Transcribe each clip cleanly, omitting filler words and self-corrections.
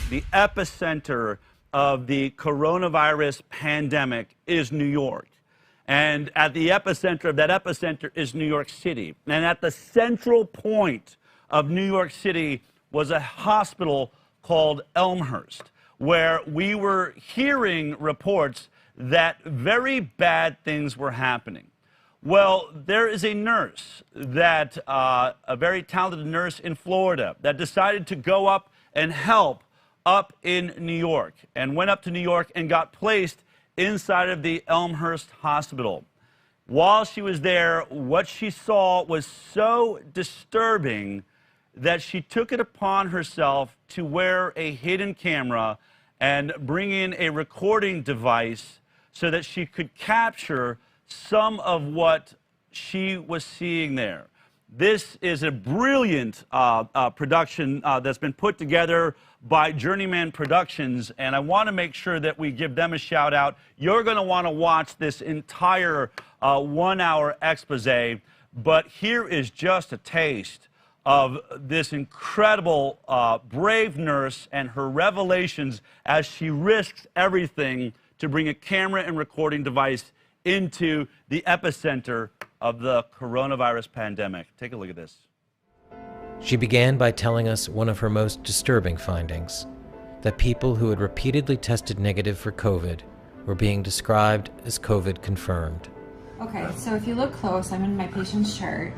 the epicenter of the coronavirus pandemic is New York. And at the epicenter of that epicenter is New York City. And at the central point of New York City was a hospital called Elmhurst, where we were hearing reports that very bad things were happening. Well, there is a nurse that, a very talented nurse in Florida, that decided to go up and help up in New York, and went up to New York and got placed inside of the Elmhurst Hospital. While she was there, what she saw was so disturbing that she took it upon herself to wear a hidden camera and bring in a recording device so that she could capture some of what she was seeing there. This is a brilliant production that's been put together by Journeyman Productions, and I want to make sure that we give them a shout out. You're going to want to watch this entire 1 hour expose, but here is just a taste of this incredible brave nurse and her revelations as she risks everything to bring a camera and recording device into the epicenter of the coronavirus pandemic. Take a look at this. She began by telling us one of her most disturbing findings, that people who had repeatedly tested negative for COVID were being described as COVID confirmed. Okay, so if you look close, I'm in my patient's chart.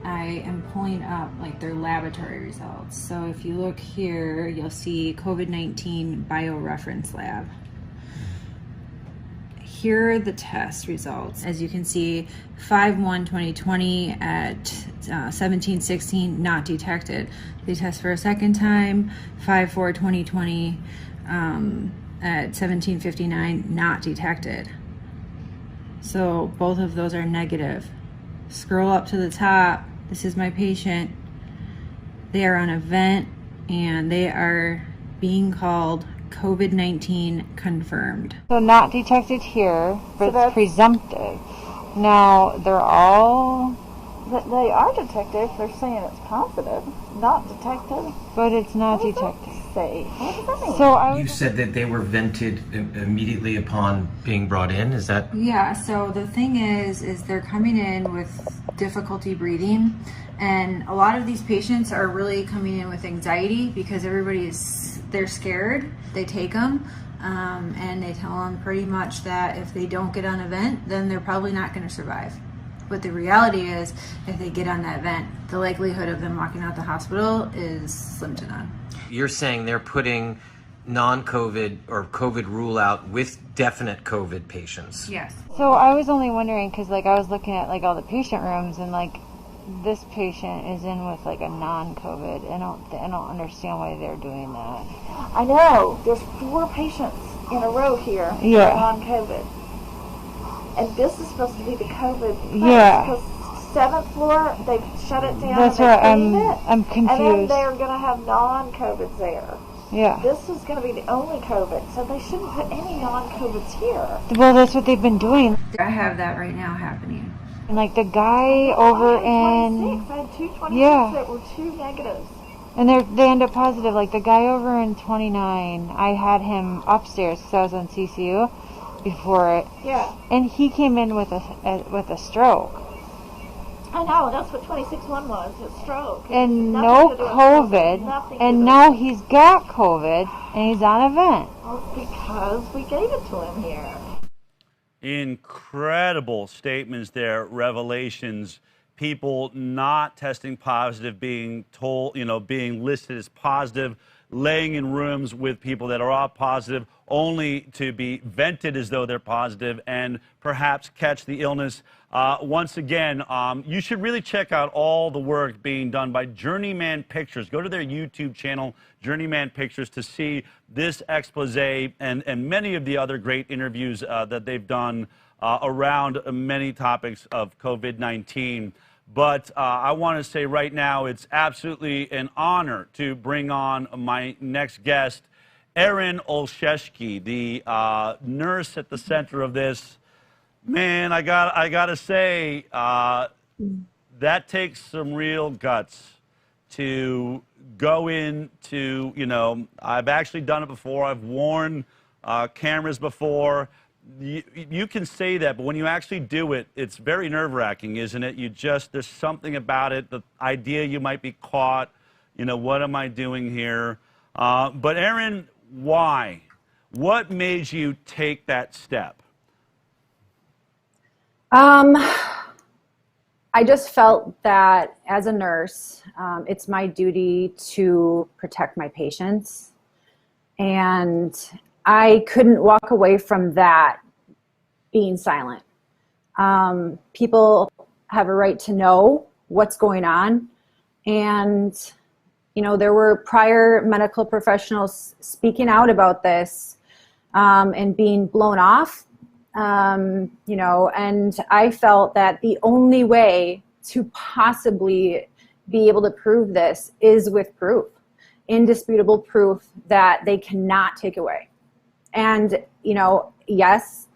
I am pulling up like their laboratory results. So if you look here, you'll see COVID-19 bioreference lab. Here are the test results. As you can see, 5/1/2020 at 17:16, not detected. They test for a second time, 5/4/2020 at 17:59, not detected. So both of those are negative. Scroll up to the top. This is my patient. They are on a vent and they are being called COVID-19 confirmed. So not detected here, but so it's presumptive. Now they're all... They are detected. They're saying it's positive. Not detected. But it's not detected. What does that mean? So You said that they were vented immediately upon being brought in, is that? Yeah, so the thing is they're coming in with difficulty breathing, and a lot of these patients are really coming in with anxiety because they're scared. They take them and they tell them pretty much that if they don't get on a vent, then they're probably not going to survive. But the reality is, if they get on that vent, the likelihood of them walking out the hospital is slim to none. You're saying they're putting non-COVID or COVID rule out with definite COVID patients? Yes. So I was only wondering, because like I was looking at like all the patient rooms, and like this patient is in with like a non-COVID. I don't understand why they're doing that. I know. There's 4 patients in a row here Yeah. on COVID. And this is supposed to be the COVID place. Yeah. Because 7th floor, they've shut it down. That's and right. cleaned it. I'm confused. And then they're going to have non-COVIDs there. Yeah. This is going to be the only COVID, so they shouldn't put any non-COVIDs here. Well, that's what they've been doing. I have that right now happening. And like the guy over in... I had 226 Yeah. that were 2 negatives. And they end up positive. Like the guy over in 29, I had him upstairs because I was on CCU before it. Yeah. And he came in with a stroke. I know, that's what 26-1 was, a stroke. And Nothing no to do with COVID. Nothing to And do now with he's got COVID and he's on a vent. Well, because we gave it to him here. Incredible statements there, revelations. People not testing positive, being told, being listed as positive, laying in rooms with people that are all positive, only to be vented as though they're positive and perhaps catch the illness. Once again, you should really check out all the work being done by Journeyman Pictures. Go to their YouTube channel, Journeyman Pictures, to see this expose and many of the other great interviews that they've done around many topics of COVID-19. But I want to say right now, it's absolutely an honor to bring on my next guest, Erin Olszewski, the nurse at the center of this. Man, I got to say, that takes some real guts to go into, I've actually done it before. I've worn cameras before. You can say that, but when you actually do it, it's very nerve-wracking, isn't it? There's something about it, the idea you might be caught, what am I doing here? But Erin, why? What made you take that step? I just felt that as a nurse, it's my duty to protect my patients. And I couldn't walk away from that being silent. People have a right to know what's going on. And, there were prior medical professionals speaking out about this and being blown off. And I felt that the only way to possibly be able to prove this is with proof, indisputable proof that they cannot take away. And, yes,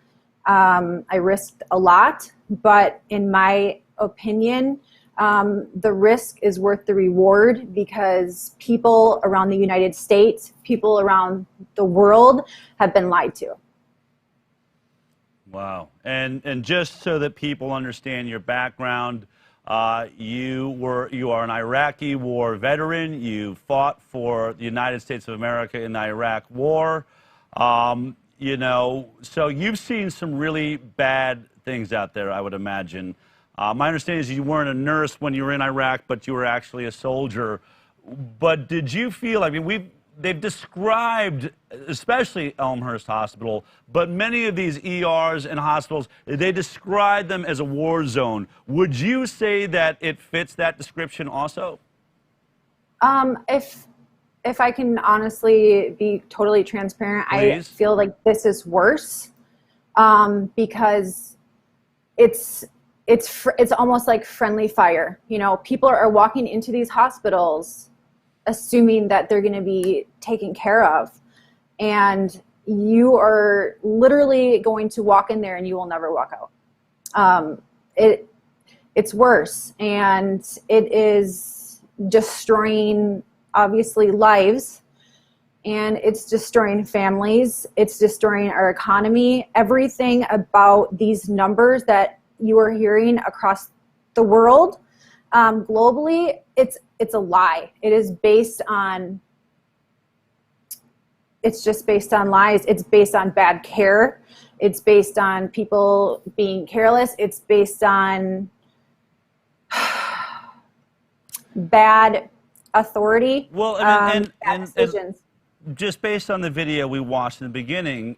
I risked a lot, but in my opinion, the risk is worth the reward because people around the United States, people around the world have been lied to. Wow. And just so that people understand your background, you are an Iraqi war veteran. You fought for the United States of America in the Iraq War. So you've seen some really bad things out there, I would imagine. My understanding is you weren't a nurse when you were in Iraq, but you were actually a soldier. But did you feel, they've described, especially Elmhurst Hospital, but many of these ERs and hospitals, they describe them as a war zone. Would you say that it fits that description also? If I can honestly be totally transparent, Please. I feel like this is worse because it's almost like friendly fire. People are walking into these hospitals assuming that they're going to be taken care of, and you are literally going to walk in there and you will never walk out. It's worse, and it is destroying obviously lives, and it's destroying families, it's destroying our economy. Everything about these numbers that you are hearing across the world, globally, it's a lie. It's just based on lies. It's based on bad care. It's based on people being careless. It's based on bad authority. Well, bad decisions. Just based on the video we watched in the beginning,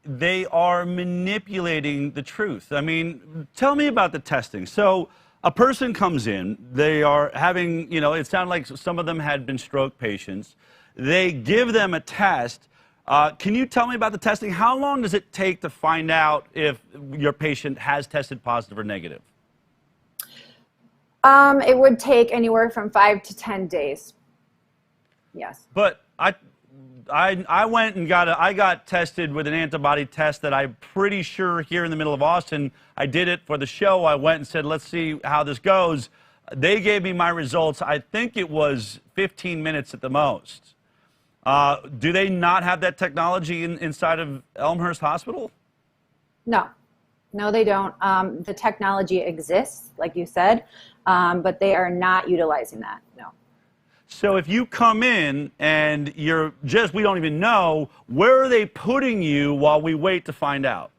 they are manipulating the truth. Tell me about the testing. So a person comes in, they are having, it sounded like some of them had been stroke patients. They give them a test. Can you tell me about the testing? How long does it take to find out if your patient has tested positive or negative? It would take anywhere from 5 to 10 days. Yes. But I went and got tested with an antibody test that I'm pretty sure here in the middle of Austin. I did it for the show. I went and said, let's see how this goes. They gave me my results. I think it was 15 minutes at the most. Do they not have that technology inside of Elmhurst Hospital? No, they don't. The technology exists, like you said, but they are not utilizing that. No. So if you come in and we don't even know, where are they putting you while we wait to find out?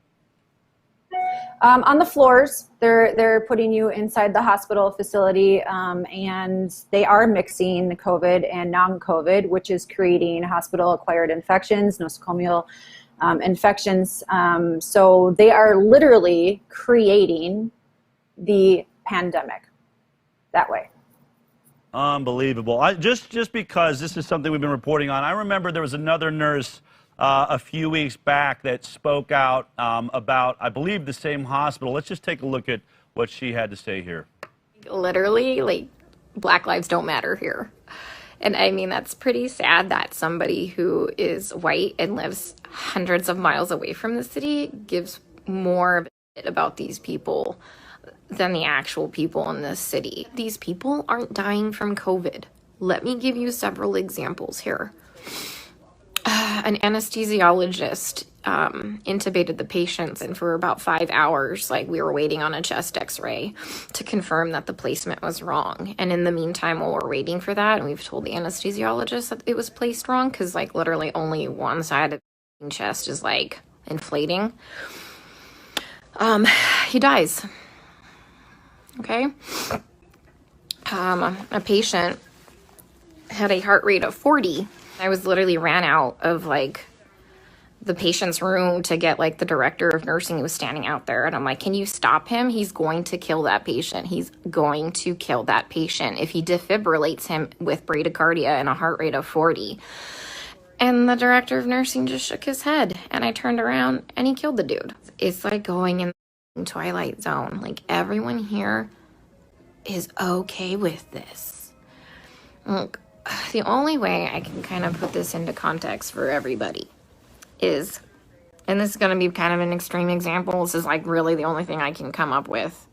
On the floors, they're putting you inside the hospital facility, and they are mixing COVID and non-COVID, which is creating hospital-acquired infections, nosocomial infections. So they are literally creating the pandemic that way. Unbelievable. Just because this is something we've been reporting on, I remember there was another nurse a few weeks back that spoke out about, I believe, the same hospital. Let's just take a look at what she had to say here. Literally, Black lives don't matter here. And that's pretty sad that somebody who is white and lives hundreds of miles away from the city gives more about these people than the actual people in this city. These people aren't dying from COVID. Let me give you several examples here. An anesthesiologist intubated the patients, and for about 5 hours, like, we were waiting on a chest x-ray to confirm that the placement was wrong. And in the meantime, while we're waiting for that, and we've told the anesthesiologist that it was placed wrong, because, like, literally only one side of the chest is, like, inflating, he dies. Okay? A patient had a heart rate of 40. I was literally ran out of, like, the patient's room to get, like, the director of nursing who was standing out there. And I'm like, can you stop him? He's going to kill that patient. He's going to kill that patient if he defibrillates him with bradycardia and a heart rate of 40. And the director of nursing just shook his head. And I turned around and he killed the dude. It's like going in the Twilight Zone. Like, everyone here is okay with this. Look, the only way I can kind of put this into context for everybody is, and this is going to be kind of an extreme example, this is like really the only thing I can come up with.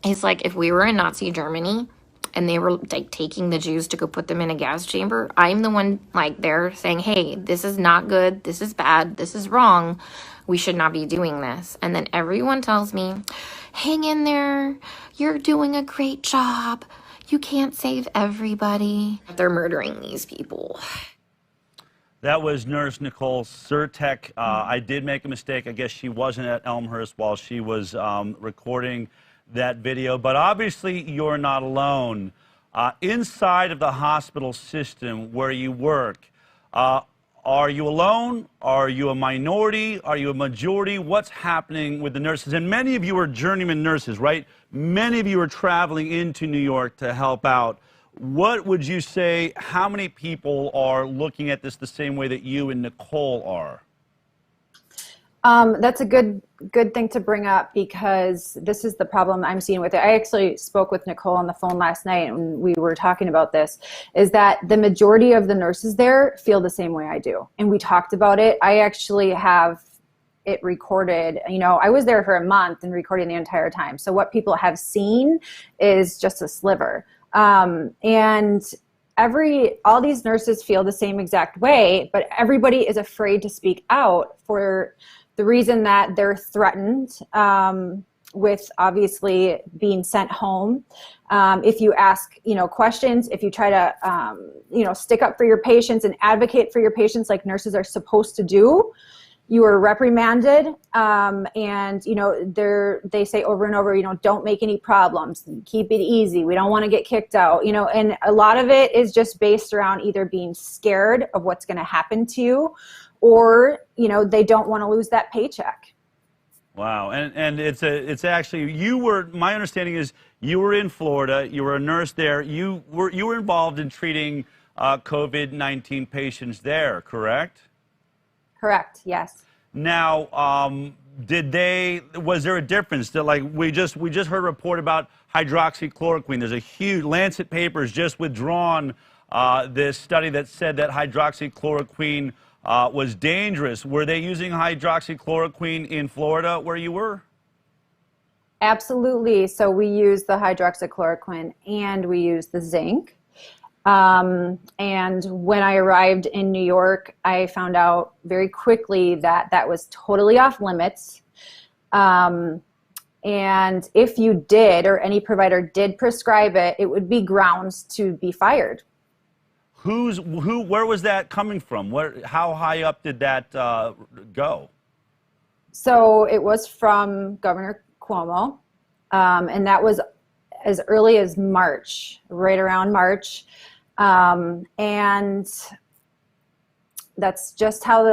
It's like if we were in Nazi Germany and they were like taking the Jews to go put them in a gas chamber, I'm the one like there saying, hey, this is not good, this is bad, this is wrong, we should not be doing this. And then everyone tells me, hang in there, you're doing a great job, you can't save everybody. They're murdering these people. That was Nurse Nicole Surtek. I did make a mistake. I guess she wasn't at Elmhurst while she was recording that video. But obviously, you're not alone. Inside of the hospital system where you work, are you alone? Are you a minority? Are you a majority? What's happening with the nurses? And many of you are journeyman nurses, right? Many of you are traveling into New York to help out. What would you say, how many people are looking at this the same way that you and Nicole are? That's a good thing to bring up, because this is the problem I'm seeing with it. I actually spoke with Nicole on the phone last night and we were talking about this, is that the majority of the nurses there feel the same way I do. And we talked about it. I actually have it recorded. You know, I was there for a month and recording the entire time. So what people have seen is just a sliver. And all these nurses feel the same exact way, but everybody is afraid to speak out for the reason that they're threatened with obviously being sent home. If you ask, questions, if you try to, stick up for your patients and advocate for your patients like nurses are supposed to do, you are reprimanded. And, they say over and over, don't make any problems, keep it easy. We don't want to get kicked out, and a lot of it is just based around either being scared of what's going to happen to you, or, they don't want to lose that paycheck. Wow. And it's actually, my understanding is you were in Florida, you were a nurse there, you were involved in treating COVID-19 patients there, correct? Correct, yes. Now, was there a difference? We just heard a report about hydroxychloroquine. There's a huge, Lancet Papers just withdrawn this study that said that hydroxychloroquine was dangerous. Were they using hydroxychloroquine in Florida where you were? Absolutely. So we use the hydroxychloroquine and we use the zinc. And when I arrived in New York, I found out very quickly that that was totally off limits. And if you did, or any provider did prescribe it, it would be grounds to be fired. Where was that coming from? How high up did that go? So it was from Governor Cuomo, and that was as early as March, right around March. And that's just how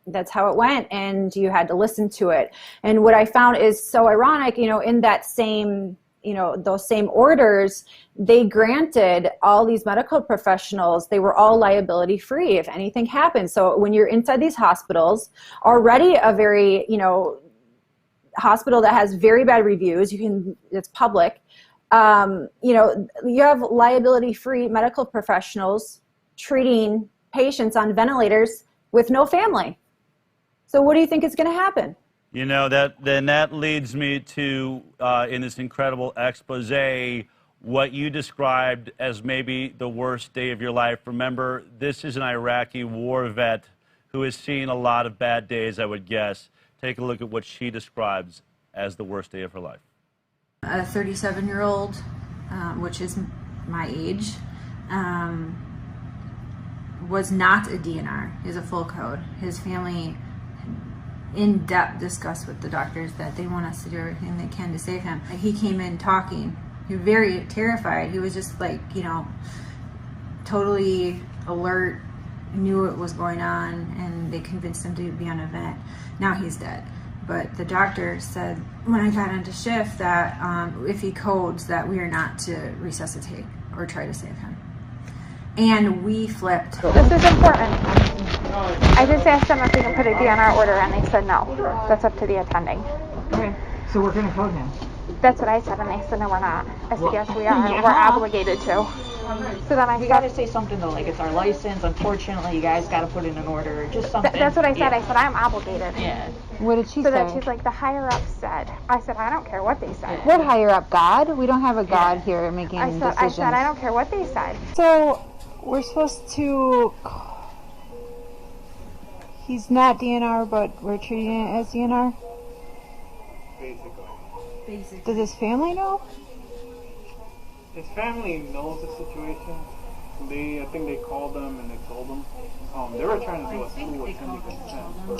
that's how it went, and you had to listen to it. And what I found is so ironic, in that same, those same orders, they granted all these medical professionals, they were all liability free if anything happened. So when you're inside these hospitals, already a very, hospital that has very bad reviews, it's public, you have liability-free medical professionals treating patients on ventilators with no family. So what do you think is going to happen? That leads me to, in this incredible expose, what you described as maybe the worst day of your life. Remember, this is an Iraqi war vet who has seen a lot of bad days, I would guess. Take a look at what she describes as the worst day of her life. A 37-year-old, which is my age, was not a DNR. He's a full code. His family in depth discussed with the doctors that they want us to do everything they can to save him. He came in talking. He was very terrified. He was just like, you know, totally alert, knew what was going on, and they convinced him to be on a vent. Now he's dead. But the doctor said when I got into shift that if he codes that we are not to resuscitate or try to save him. And we flipped. This is important. I just asked them if we can put a DNR order and they said no. That's up to the attending. Okay, so we're going to code him. That's what I said, and they said no, we're not. I said yes, we are. We're obligated to. So then You got to say something though, like it's our license. Unfortunately, you guys got to put in an order, just something. That's what I said. Yeah. I said I'm obligated. Yeah. What did she So say? then she's like, the higher up said. I said, I don't care what they said. What higher up? God? We don't have a God here making I decisions. said I don't care what they said. So we're supposed to. He's not DNR, but we're treating it as DNR. Basically. Does his family know? His family knows the situation. I think they called them and they told them. They were trying to do a school attending consent for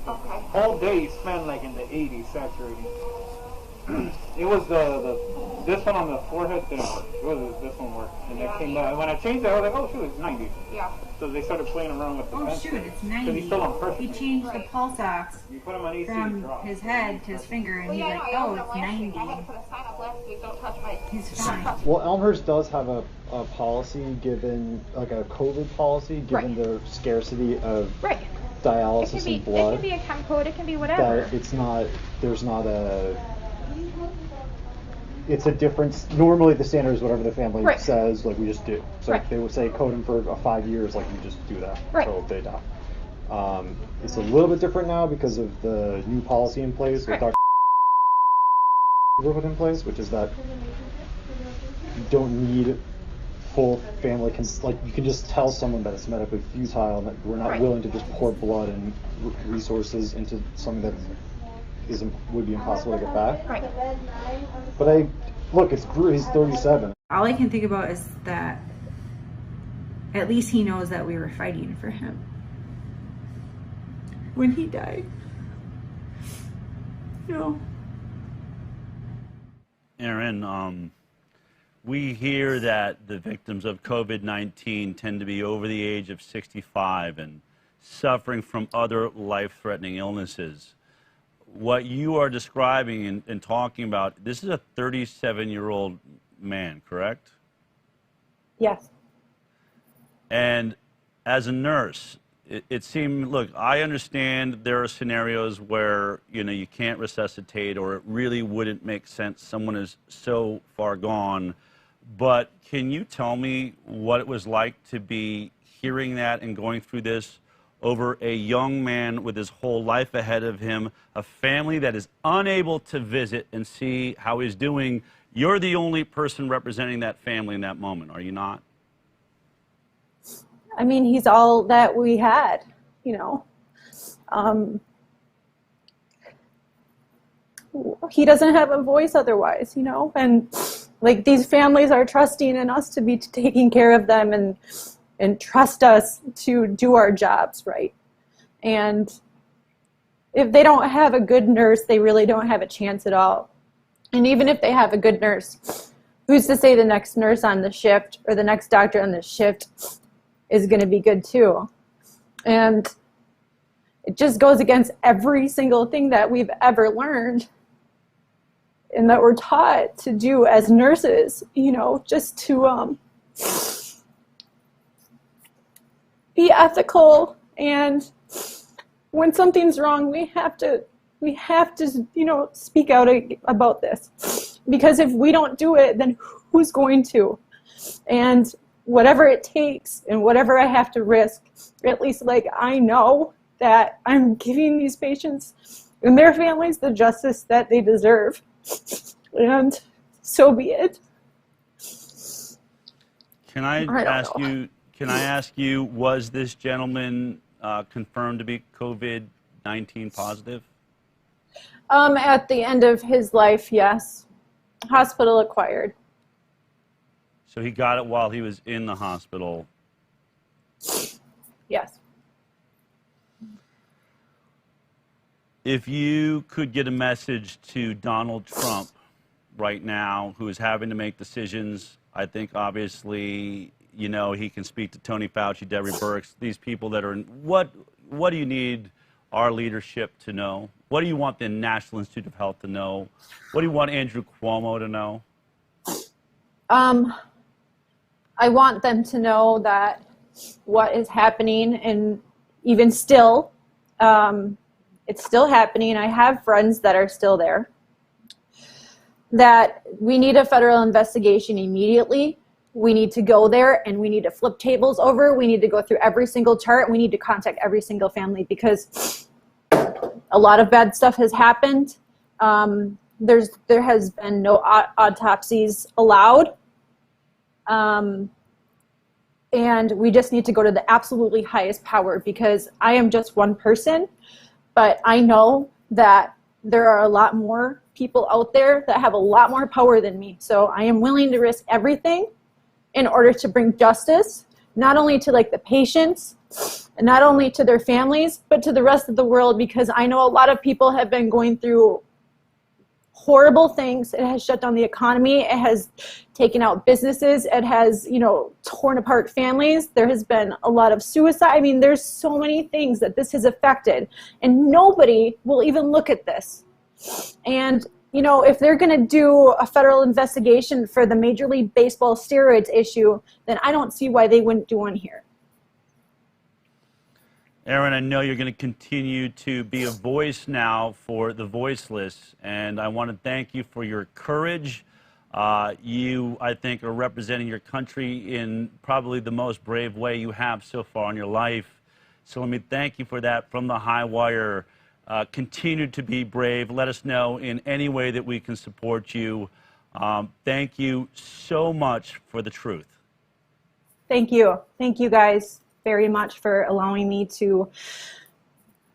Okay. all day he spent like in the 80s saturating. It was this one on the forehead didn't work. It was this one worked, and it came back. When I changed it, I was like, oh shoot, it's 90. Yeah. So they started playing around with the Oh fence. shoot, it's Because 90. he's still on pressure. He changed the pulse ox You put him on AC, from drop. his head to his finger, and he's like, oh, it's 90. I had to put a sign up last week, don't touch my... He's fine. Well, Elmhurst does have a policy given, like a COVID policy, given the scarcity of Right. dialysis and blood. It can be a chem code, it can be whatever. That it's not, there's not it's a difference. Normally the standard is whatever the family Right. says, like we just do. So Right. if they would say code them for 5 years, like we just do that Right. until they die. It's a little bit different now because of the new policy in place with Right. Dr. put in place, which is that you don't need full family like you can just tell someone that it's medically futile and that we're not Right. willing to just pour blood and resources into something that would be impossible to get back. Right. But he's 37. All I can think about is that at least he knows that we were fighting for him when he died. You know. Aaron, we hear that the victims of COVID-19 tend to be over the age of 65 and suffering from other life-threatening illnesses. What you are describing and talking about, this is a 37-year-old man, correct? Yes. And as a nurse, it seemed, look, I understand there are scenarios where, you can't resuscitate or it really wouldn't make sense. Someone is so far gone. But can you tell me what it was like to be hearing that and going through this over a young man with his whole life ahead of him, a family that is unable to visit and see how he's doing? You're the only person representing that family in that moment, are you not? I mean, he's all that we had, he doesn't have a voice otherwise, and like these families are trusting in us to be taking care of them and trust us to do our jobs right. And if they don't have a good nurse, they really don't have a chance at all. And even if they have a good nurse, who's to say the next nurse on the shift or the next doctor on the shift is going to be good too? And it just goes against every single thing that we've ever learned and that we're taught to do as nurses, just to be ethical. And when something's wrong, we have to speak out about this, because if we don't do it, then who's going to? And whatever it takes and whatever I have to risk, at least I know that I'm giving these patients and their families the justice that they deserve. And so be it. Can I ask you? Can I ask you? Was this gentleman confirmed to be COVID-19 positive? At the end of his life, yes. Hospital acquired. So he got it while he was in the hospital. Yes. If you could get a message to Donald Trump right now, who is having to make decisions, I think obviously, you know, he can speak to Tony Fauci, Debbie Birx, these people that are in, what do you need our leadership to know? What do you want the National Institute of Health to know? What do you want Andrew Cuomo to know? I want them to know that what is happening, and even still, it's still happening. I have friends that are still there. That we need a federal investigation immediately. We need to go there and we need to flip tables over. We need to go through every single chart. We need to contact every single family because a lot of bad stuff has happened. There has been no autopsies allowed. And we just need to go to the absolutely highest power because I am just one person, but I know that there are a lot more people out there that have a lot more power than me. So I am willing to risk everything in order to bring justice, not only to like the patients and not only to their families, but to the rest of the world, because I know a lot of people have been going through horrible things. It has shut down the economy. It has taken out businesses. It has, you know, torn apart families. There has been a lot of suicide. I mean, there's so many things that this has affected, and nobody will even look at this. And, you know, if they're going to do a federal investigation for the Major League Baseball steroids issue, then I don't see why they wouldn't do one here. Erin, I know you're going to continue to be a voice now for the voiceless, and I want to thank you for your courage. You, I think, are representing your country in probably the most brave way you have so far in your life. So let me thank you for that from the High Wire. Continue to be brave. Let us know in any way that we can support you. Thank you so much for the truth. Thank you. Thank you guys very much for allowing me to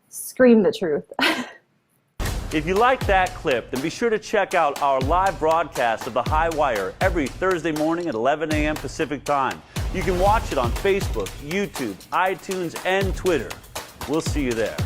scream the truth. If you like that clip, then be sure to check out our live broadcast of The High Wire every Thursday morning at 11 a.m. Pacific Time. You can watch it on Facebook, YouTube, iTunes, and Twitter. We'll see you there.